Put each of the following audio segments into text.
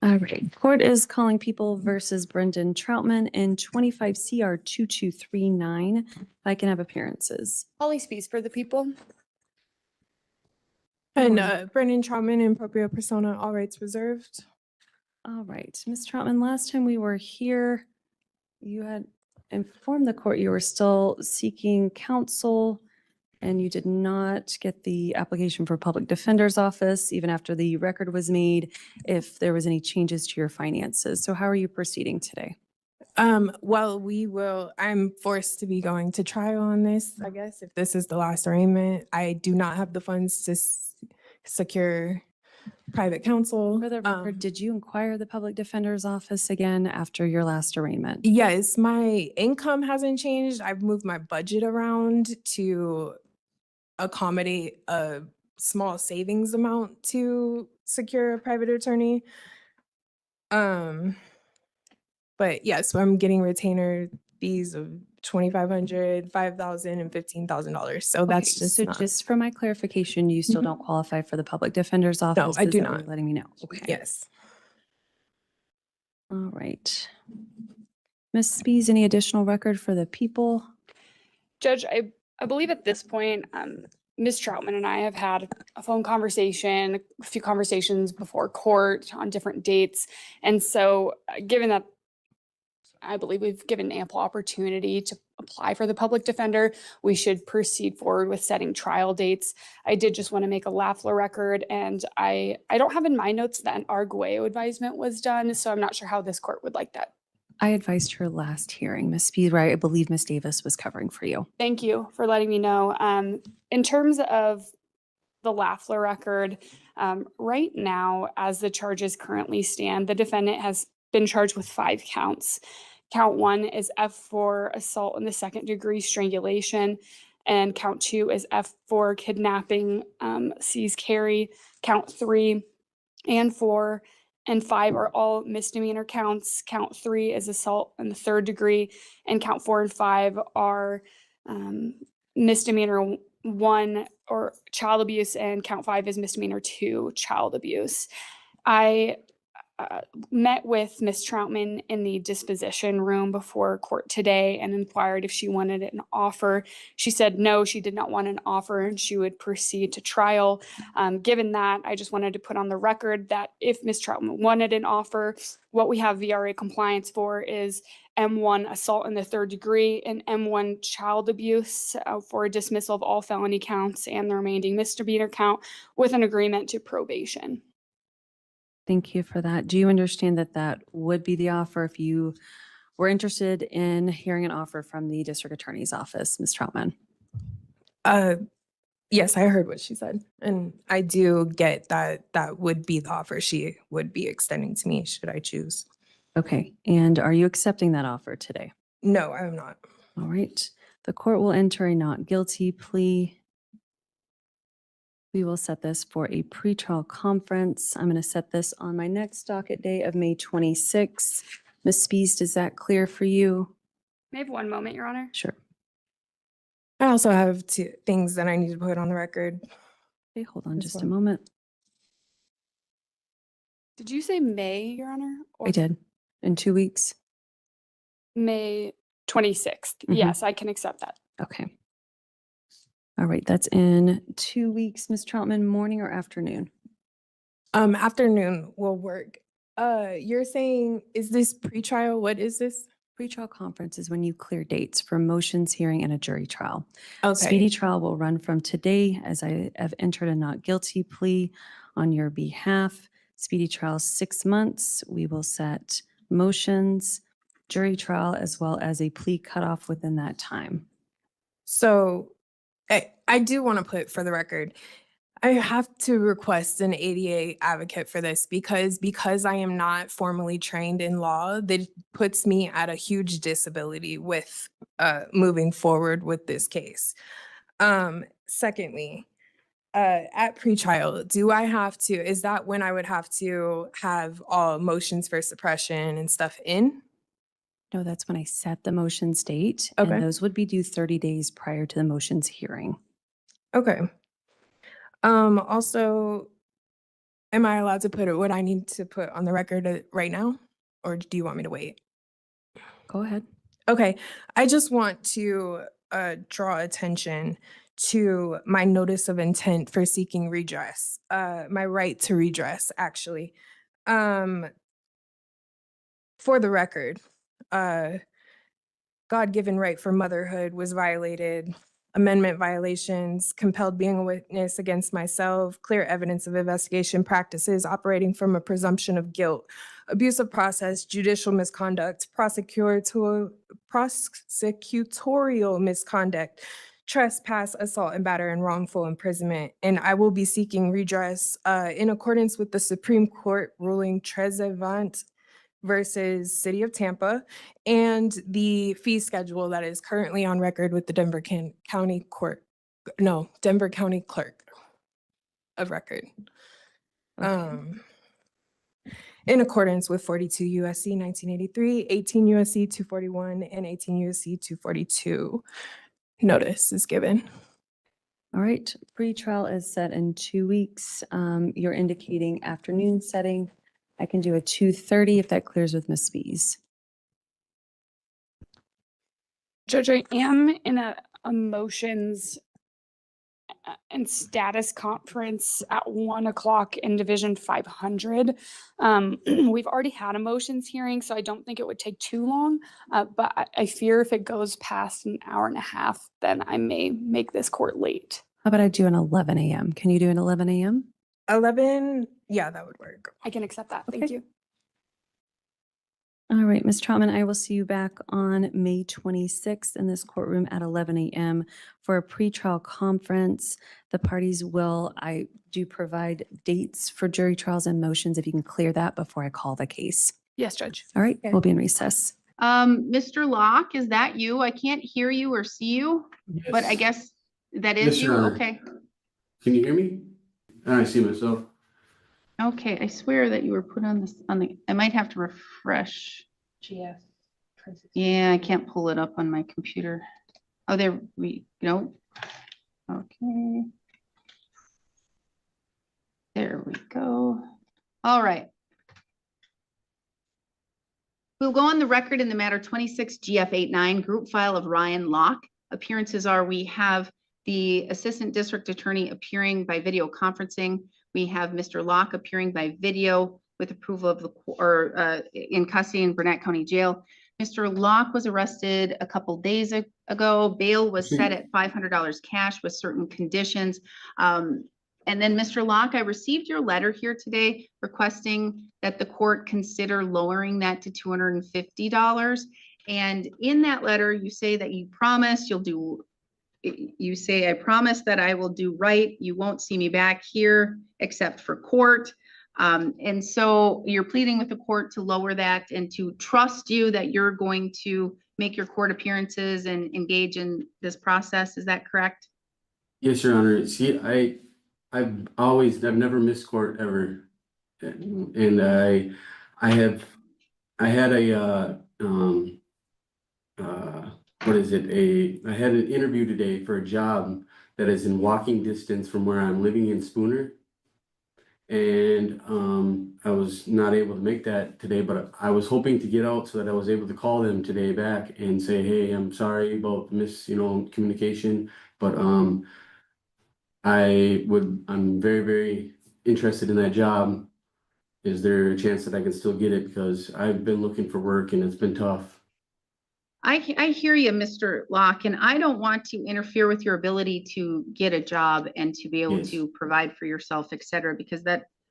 All right, court is calling People versus Brendan Troutman in 25 CR 2239. If I can have appearances. Holly Spees for the people. And Brendan Troutman in proprio persona, all rights reserved. All right, Ms. Troutman, last time we were here, you had informed the court you were still seeking counsel and you did not get the application for public defender's office even after the record was made, if there was any changes to your finances. So how are you proceeding today? Well, I'm forced to be going to trial on this, I guess, if this is the last arraignment. I do not have the funds to secure private counsel. For the record, did you inquire the public defender's office again after your last arraignment? Yes, my income hasn't changed. I've moved my budget around to accommodate a small savings amount to secure a private attorney. But yeah, so I'm getting retainer fees of $2,500, $5,000, and $15,000. So that's just so not. just for my clarification, you still don't qualify for the public defender's office? No, I do Is that what not. you're letting me know. Okay. Yes. All right. Ms. Spees, any additional record for the people? Judge, I believe at this point, Ms. Troutman and I have had a phone conversation, a few conversations before court on different dates. And so given that I believe we've given ample opportunity to apply for the public defender, we should proceed forward with setting trial dates. I did just want to make a Lafleur record, and I don't have in my notes that an Arguello advisement was done, so I'm not sure how this court would like that. I advised her last hearing, Ms. Spees, right? I believe Ms. Davis was covering for you. Thank you for letting me know. In terms of the Lafleur record, right now, as the charges currently stand, the defendant has been charged with 5 counts. Count 1 is F for assault in the second degree strangulation, and count 2 is F for kidnapping, seize, carry. Count 3 and 4 and 5 are all misdemeanor counts. Count 3 is assault in the third degree, and count 4 and 5 are misdemeanor 1 or child abuse, and count 5 is misdemeanor 2, child abuse. I met with Ms. Troutman in the disposition room before court today and inquired if she wanted an offer. She said no, she did not want an offer and she would proceed to trial. Given that, I just wanted to put on the record that if Ms. Troutman wanted an offer, what we have VRA compliance for is M1 assault in the third degree and M1 child abuse for a dismissal of all felony counts and the remaining misdemeanor count with an agreement to probation. Thank you for that. Do you understand that that would be the offer if you were interested in hearing an offer from the district attorney's office, Ms. Troutman? Yes, I heard what she said. And I do get that that would be the offer she would be extending to me should I choose. Okay. And are you accepting that offer today? No, I am not. All right. The court will enter a not guilty plea. We will set this for a pretrial conference. I'm going to set this on my next docket day of May 26th. Ms. Spees, does that clear for you? May I have one moment, Your Honor? Sure. I also have 2 things that I need to put on the record. Okay, hold on As just well. a moment. Did you say May, Your Honor? Or I did. In 2 weeks? May 26th. Mhm. Yes, I can accept that. Okay. All right, that's in 2 weeks. Ms. Troutman, morning or afternoon? Afternoon will work. You're saying, is this pretrial? What is this? Pretrial conference is when you clear dates for motions, hearing, and a jury trial. Okay. Speedy trial will run from today as I have entered a not guilty plea on your behalf. Speedy trial 6 months. We will set motions, jury trial, as well as a plea cutoff within that time. So I do want to put for the record, I have to request an ADA advocate for this because I am not formally trained in law, that puts me at a huge disability with moving forward with this case. Secondly, at pretrial, do I have to, is that when I would have to have all motions for suppression and stuff in? No, that's when I set the motions date. Okay. And those would be due 30 days prior to the motions hearing. Okay. Also, Am I allowed to put what I need to put on the record right now? Or do you want me to wait? Go ahead. Okay, I just want to draw attention to my notice of intent for seeking redress, my right to redress, actually. Um, for the record, uh, God-given right for motherhood was violated, amendment violations, compelled being a witness against myself, clear evidence of investigation practices operating from a presumption of guilt, abusive process, judicial misconduct, prosecutorial misconduct, trespass, assault and batter, and wrongful imprisonment. And I will be seeking redress in accordance with the Supreme Court ruling Trezevant versus City of Tampa, and the fee schedule that is currently on record with the County Clerk of Record. Okay. In accordance with 42 USC 1983, 18 USC 241, and 18 USC 242. Notice is given. All right, pre-trial is set in 2 weeks. You're indicating afternoon setting. I can do a 2:30 if that clears with Ms. Spies. Judge, I am in a motions and status conference at 1 o'clock in Division 500. We've already had a motions hearing, so I don't think it would take too long. But I fear if it goes past an hour and a half, then I may make this court late. How about I do an 11 a.m.? Can you do an 11 a.m.? 11, yeah, that would work. I can accept that. Thank Okay. you. All right, Ms. Troutman, I will see you back on May 26th in this courtroom at 11 a.m. for a pretrial conference. The parties I do provide dates for jury trials and motions if you can clear that before I call the case. Yes, Judge. All right, Okay. we'll be in recess. Mr. Locke, is that you? I can't hear you or see you, but I guess that is Yes, you. Your Honor. Okay. Can you hear me? I see myself. Okay. I swear that you were put on this I might have to refresh. Yeah, I can't pull it up on my computer. Oh, there we go. Okay. There we go. All right. We'll go on the record in the matter 26 GF89 group file of Ryan Locke. Appearances are we have the Assistant District Attorney appearing by video conferencing. We have Mr. Locke appearing by video with approval of in custody in Burnett County Jail. Mr. Locke was arrested a couple days ago. Bail was set at $500 cash with certain conditions. And then, Mr. Locke, I received your letter here today requesting that the court consider lowering that to $250. And in that letter, you say that you promise you'll do, you say, I promise that I will do right. You won't see me back here except for court. And so you're pleading with the court to lower that and to trust you that you're going to make your court appearances and engage in this process. Is that correct? Yes, Your Honor. See, I've never missed court ever. And I had I had an interview today for a job that is in walking distance from where I'm living in Spooner. And I was not able to make that today, but I was hoping to get out so that I was able to call them today back and say, hey, I'm sorry about communication, but I'm very, very interested in that job. Is there a chance that I can still get it? Because I've been looking for work and it's been tough. I hear you, Mr. Locke, and I don't want to interfere with your ability to get a job and to be able Yes. to provide for yourself, et cetera, because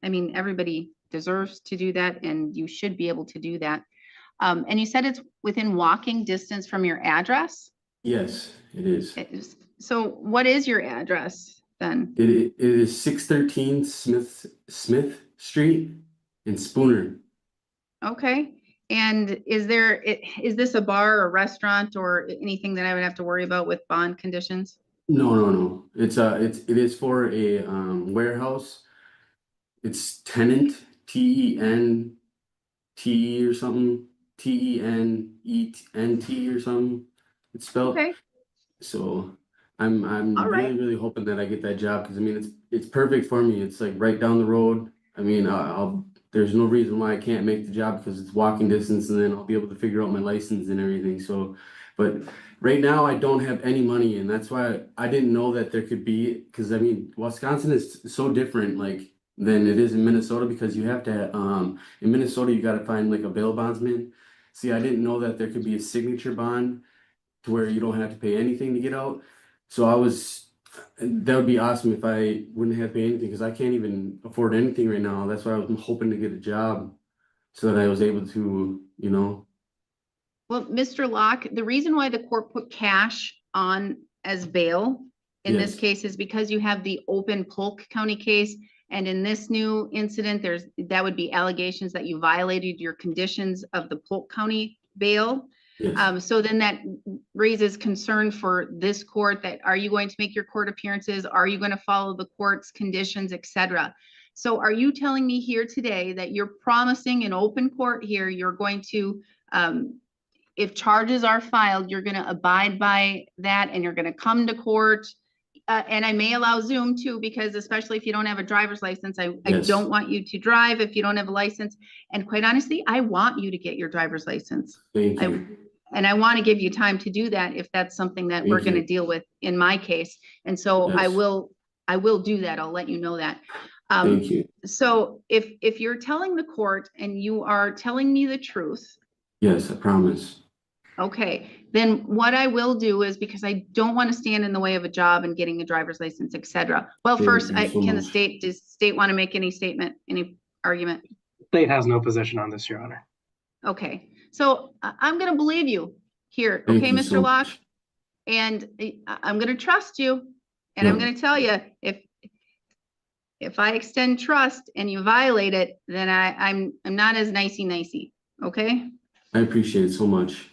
everybody deserves to do that and you should be able to do that. And you said it's within walking distance from your address? Yes, it is. So what is your address then? It is 613 Smith Street in Spooner. Okay. And is this a bar or restaurant or anything that I would have to worry about with bond conditions? No. It is for a warehouse. It's tenant, TENT or something, TENENT or something. It's spelled. Okay. So I'm All right. really hoping that I get that job because I mean it's perfect for me. It's like right down the road. I mean, there's no reason why I can't make the job because it's walking distance and then I'll be able to figure out my license and everything. So, but right now I don't have any money and that's why I didn't know that there could be, because I mean, Wisconsin is so different like than it is in Minnesota because you have to, in Minnesota, you got to find like a bail bondsman. See, I didn't know that there could be a signature bond to where you don't have to pay anything to get out. So that would be awesome if I wouldn't have to pay anything because I can't even afford anything right now. That's why I was hoping to get a job so that I was able to, Well, Mr. Locke, the reason why the court put cash on as bail in this Yes. case is because you have the open Polk County case. And in this new incident, that would be allegations that you violated your conditions of the Polk County bail. Yes. So then that raises concern for this court that are you going to make your court appearances? Are you going to follow the court's conditions, et cetera? So are you telling me here today that you're promising in open court here, you're going to, if charges are filed, you're going to abide by that and you're going to come to court? And I may allow Zoom too, because especially if you don't have a driver's license, I Yes. don't want you to drive if you don't have a license. And quite honestly, I want you to get your driver's license. Thank you. And I want to give you time to do that if that's something that we're Thank going to you. deal with in my case. And so I Yes. will do that. I'll let you know that. Thank you. So if you're telling the court and you are telling me the truth, Yes, I promise. okay, then what I will do is, because I don't want to stand in the way of a job and getting a driver's license, et cetera. Well, Thank first, you so does much. the state want to make any statement, any argument? State has no position on this, Your Honor. Okay, so I'm going to believe you here, Thank okay, you Mr. so Locke? much. And I'm going to trust you. And I'm Yeah. going to tell you, if I extend trust and you violate it, then I'm not as nicey, okay? I appreciate it so much.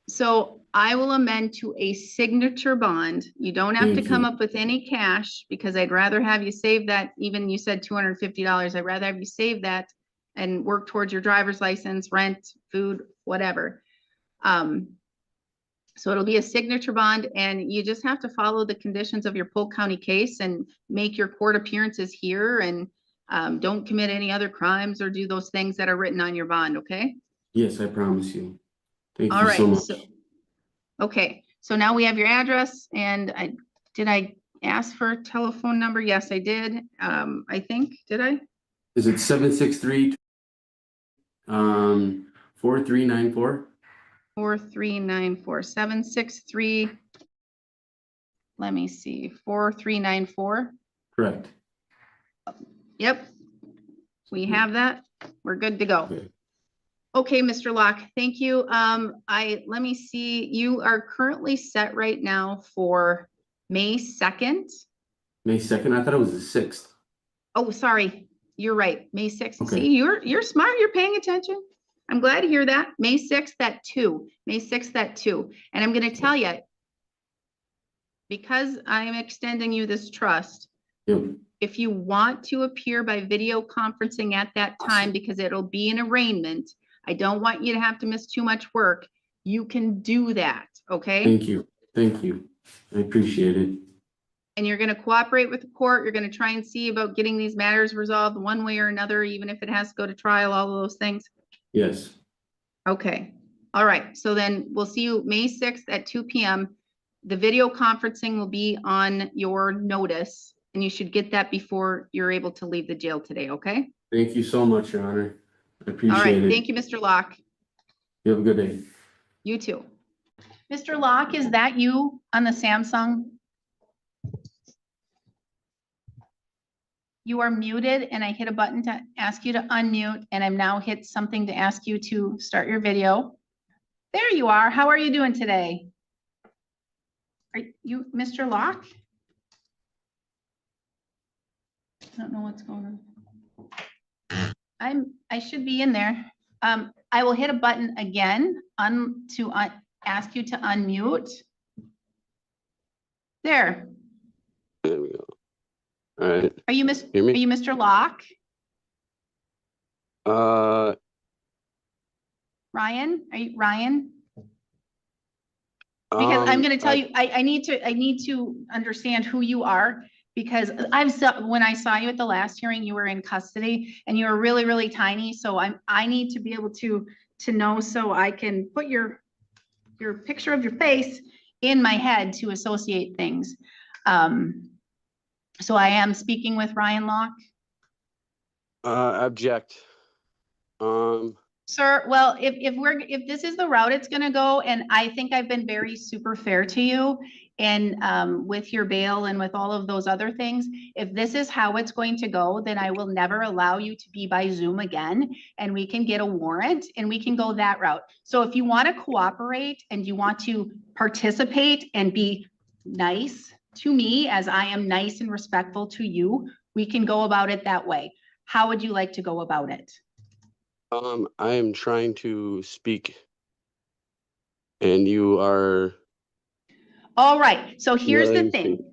So I will amend to a signature bond. You don't have to Thank come you. up with any cash because I'd rather have you save that. Even you said $250. I'd rather have you save that and work towards your driver's license, rent, food, whatever. So it'll be a signature bond and you just have to follow the conditions of your Polk County case and make your court appearances here and don't commit any other crimes or do those things that are written on your bond, okay? Yes, I promise you. Thank All you so right, much. okay, so now we have your address and did I ask for a telephone number? Yes, I did. I think, did I? Is it 763 4394? 4394 763. Let me see, 4394. Correct. Yep. We have that. We're good to go. Okay. Okay, Mr. Locke, thank you. Let me see, you are currently set right now for May 2nd. May 2nd? I thought it was the 6th. Oh, sorry, you're right, May 6th. Okay. See, you're smart, you're paying attention. I'm glad to hear that. May 6th at 2, May 6th at 2. And I'm gonna tell you, because I'm extending you this trust, Yep. if you want to appear by video conferencing at that time, because it'll be an arraignment, I don't want you to have to miss too much work. You can do that, okay? Thank you. Thank you. I appreciate it. And you're gonna cooperate with the court. You're gonna try and see about getting these matters resolved one way or another, even if it has to go to trial, all of those things. Yes. Okay, all right. So then we'll see you May 6th at 2 p.m. The video conferencing will be on your notice and you should get that before you're able to leave the jail today, okay? Thank you so much, Your Honor. I All appreciate right, it. thank you, Mr. Locke. You have a good day. You too. Mr. Locke, is that you on the Samsung? You are muted and I hit a button to ask you to unmute and I'm now hit something to ask you to start your video. There you are. How are you doing today? Are you Mr. Locke? I don't know what's going on. I should be in there. I will hit a button again to ask you to unmute. There. There we go. All right. Are you Hear me? Mr. Locke? Ryan? Are you Ryan? Because I'm going to tell you, I need to understand who you are Because when I saw you at the last hearing, you were in custody and you were really, really tiny. So I need to be able to know so I can put your picture of your face in my head to associate things. So I am speaking with Ryan Locke. Object. Sir, well, if this is the route it's gonna go, and I think I've been very super fair to you and with your bail and with all of those other things, if this is how it's going to go, then I will never allow you to be by Zoom again, and we can get a warrant and we can go that route. So if you want to cooperate and you want to participate and be nice to me as I am nice and respectful to you, we can go about it that way. How would you like to go about it? I am trying to speak, and you are. All right, so here's the letting thing. speak.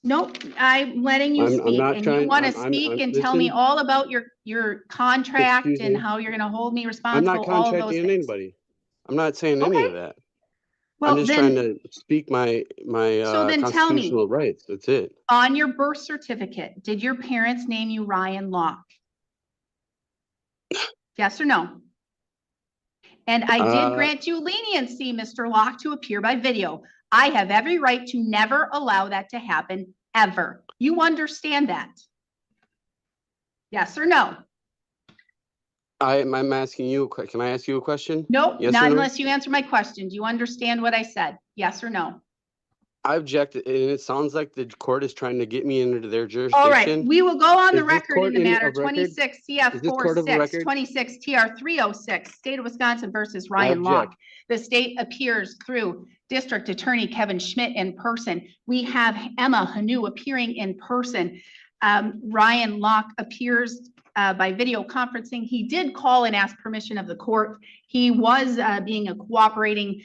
Nope, I'm letting you I'm speak, not and you trying- want to I'm- speak and tell me listen. all about your contract Excuse and me. how you're gonna hold me I'm responsible, not all of those contracting things. anybody. I'm not saying any Okay. of that. Well, I'm just trying then, to speak my So then tell me. constitutional rights. That's it. on your birth certificate, did your parents name you Ryan Locke? Yes or no? And I did grant you leniency, Mr. Locke, to appear by video. I have every right to never allow that to happen, ever. You understand that? Yes or no? I'm asking you. Can I ask you a question? Nope, Yes or not no? unless you answer my question. Do you understand what I said? Yes or no? I object, and it sounds like the court is trying to get me into their jurisdiction. All right, we will go on the Is this record court in the in matter of record? 26 CF Is this court of 46, record? 26 TR 306, State of Wisconsin versus I Ryan Locke. object. The state appears through District Attorney Kevin Schmidt in person. We have Emma Hanu appearing in person. Ryan Locke appears by video conferencing. He did call and ask permission of the court. He was being a cooperating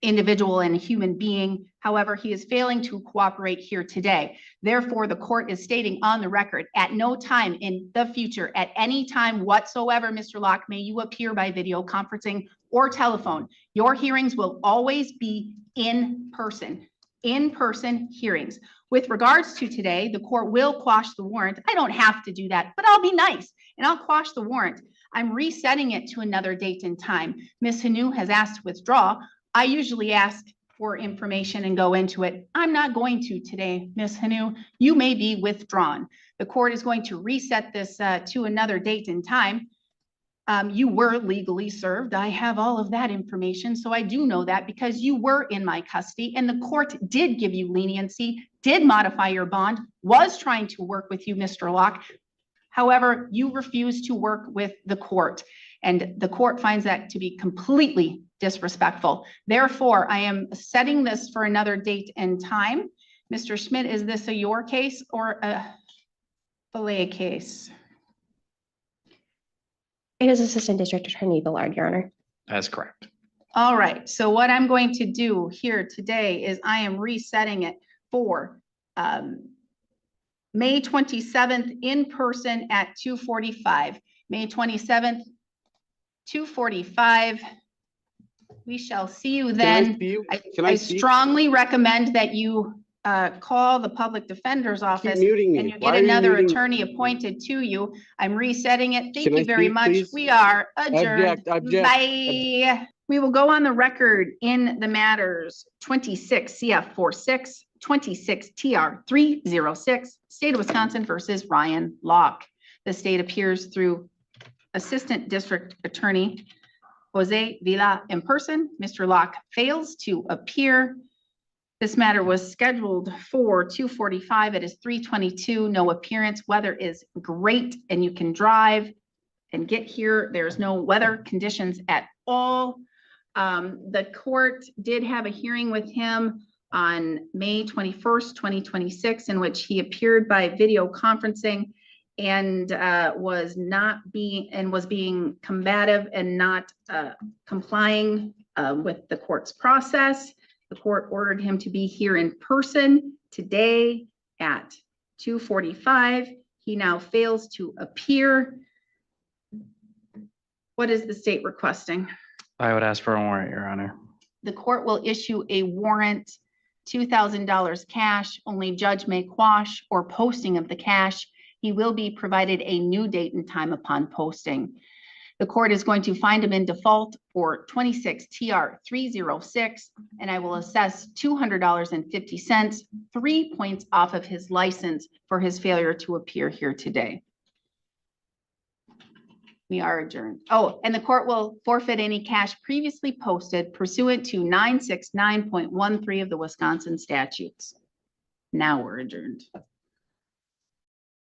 individual and human being. However, he is failing to cooperate here today. Therefore, the court is stating on the record, at no time in the future, at any time whatsoever, Mr. Locke, may you appear by video conferencing or telephone. Your hearings will always be in person hearings. With regards to today, the court will quash the warrant. I don't have to do that, but I'll be nice and I'll quash the warrant. I'm resetting it to another date and time. Ms. Hanu has asked to withdraw. I usually ask for information and go into it. I'm not going to today, Ms. Hanu. You may be withdrawn. The court is going to reset this to another date and time. You were legally served. I have all of that information. So I do know that because you were in my custody and the court did give you leniency, did modify your bond, was trying to work with you, Mr. Locke. However, you refused to work with the court, and the court finds that to be completely disrespectful. Therefore, I am setting this for another date and time. Mr. Schmidt, is this a your case or a Fillet case? It is Assistant District Attorney Billard, Your Honor. That's correct. All right, so what I'm going to do here today is I am resetting it for May 27th in person at 2:45. May 27th, 2:45. We shall see you then. I strongly recommend that you call the public defender's office and you get another attorney appointed to you. I'm resetting it. Thank you very much. We are adjourned. Bye. We will go on the record in the matters 26 CF 46, 26 TR 306, State of Wisconsin versus Ryan Locke. The state appears through Assistant District Attorney Jose Villa in person. Mr. Locke fails to appear. This matter was scheduled for 2:45. It is 3:22. No appearance. Weather is great and you can drive and get here. There's no weather conditions at all. The court did have a hearing with him on May 21st, 2026, in which he appeared by video conferencing and was being combative and not complying with the court's process. The court ordered him to be here in person today at 2:45. He now fails to appear. What is the state requesting? I would ask for a warrant, Your Honor. The court will issue a warrant $2,000 cash, only judge may quash or posting of the cash. He will be provided a new date and time upon posting. The court is going to find him in default for 26 TR 306, and I will assess $200.50, 3 points off of his license for his failure to appear here today. We are adjourned. Oh, and the court will forfeit any cash previously posted pursuant to 969.13 of the Wisconsin statutes. Now we're adjourned.